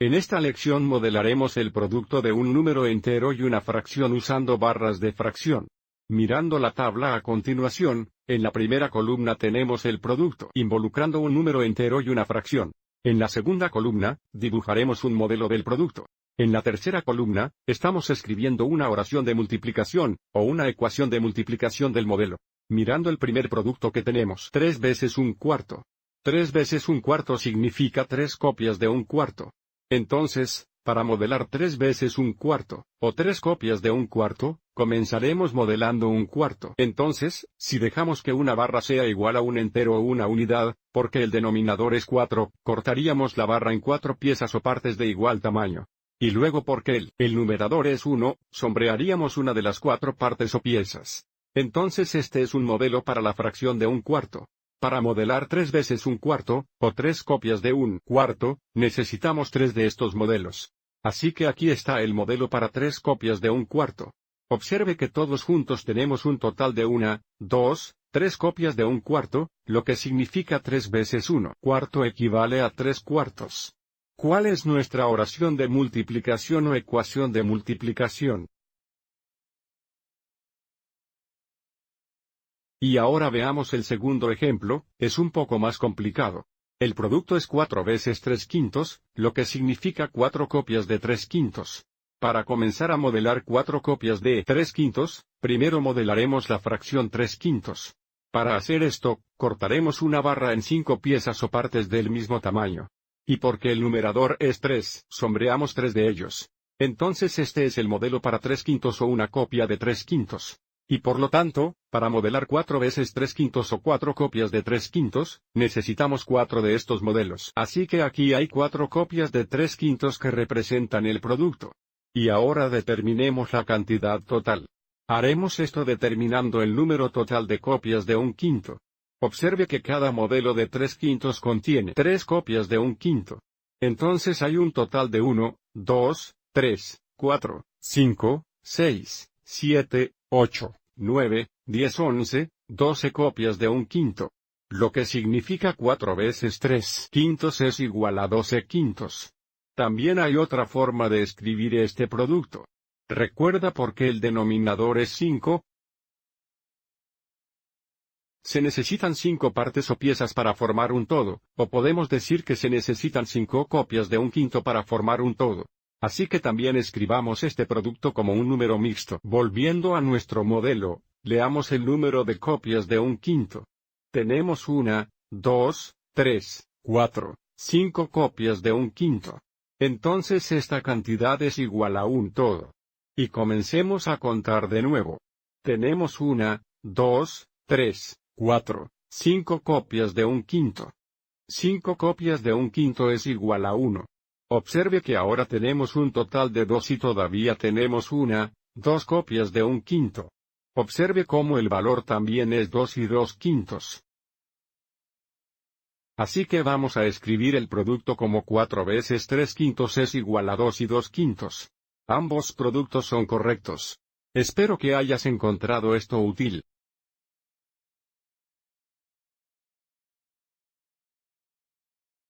En esta lección modelaremos el producto de un número entero y una fracción usando barras de fracción. Mirando la tabla a continuación, en la primera columna tenemos el producto involucrando un número entero y una fracción. En la segunda columna, dibujaremos un modelo del producto. En la tercera columna, estamos escribiendo una oración de multiplicación, o una ecuación de multiplicación del modelo. Mirando el primer producto que tenemos, 3 veces un cuarto. 3 veces un cuarto significa 3 copias de un cuarto. Entonces, para modelar 3 veces un cuarto, o 3 copias de un cuarto, comenzaremos modelando un cuarto. Entonces, si dejamos que una barra sea igual a un entero o una unidad, porque el denominador es 4, cortaríamos la barra en 4 piezas o partes de igual tamaño. Y luego porque el numerador es 1, sombrearíamos una de las 4 partes o piezas. Entonces este es un modelo para la fracción de un cuarto. Para modelar 3 veces un cuarto, o 3 copias de un cuarto, necesitamos 3 de estos modelos. Así que aquí está el modelo para 3 copias de un cuarto. Observe que todos juntos tenemos un total de 1, 2, 3 copias de un cuarto, lo que significa 3 veces 1 cuarto equivale a 3 cuartos. ¿Cuál es nuestra oración de multiplicación o ecuación de multiplicación? Y ahora veamos el segundo ejemplo, es un poco más complicado. El producto es 4 veces 3 quintos, lo que significa 4 copias de 3 quintos. Para comenzar a modelar 4 copias de 3 quintos, primero modelaremos la fracción 3 quintos. Para hacer esto, cortaremos una barra en 5 piezas o partes del mismo tamaño. Y porque el numerador es 3, sombreamos 3 de ellos. Entonces este es el modelo para 3 quintos o una copia de 3 quintos. Y por lo tanto, para modelar 4 veces 3 quintos o 4 copias de 3 quintos, necesitamos 4 de estos modelos. Así que aquí hay 4 copias de 3 quintos que representan el producto. Y ahora determinemos la cantidad total. Haremos esto determinando el número total de copias de un quinto. Observe que cada modelo de 3 quintos contiene 3 copias de un quinto. Entonces hay un total de 1, 2, 3, 4, 5, 6, 7, 8. 9, 10, 11, 12 copias de un quinto. Lo que significa 4 veces 3 quintos es igual a 12 quintos. También hay otra forma de escribir este producto. ¿Recuerda por qué el denominador es 5? Se necesitan 5 partes o piezas para formar un todo, o podemos decir que se necesitan 5 copias de un quinto para formar un todo. Así que también escribamos este producto como un número mixto. Volviendo a nuestro modelo, leamos el número de copias de un quinto. Tenemos 1, 2, 3, 4, 5 copias de un quinto. Entonces esta cantidad es igual a un todo. Y comencemos a contar de nuevo. Tenemos 1, 2, 3, 4, 5 copias de un quinto. 5 copias de un quinto es igual a 1. Observe que ahora tenemos un total de 2 y todavía tenemos 1, 2 copias de un quinto. Observe cómo el valor también es 2 y 2 quintos. Así que vamos a escribir el producto como 4 veces 3 quintos es igual a 2 y 2 quintos. Ambos productos son correctos. Espero que hayas encontrado esto útil.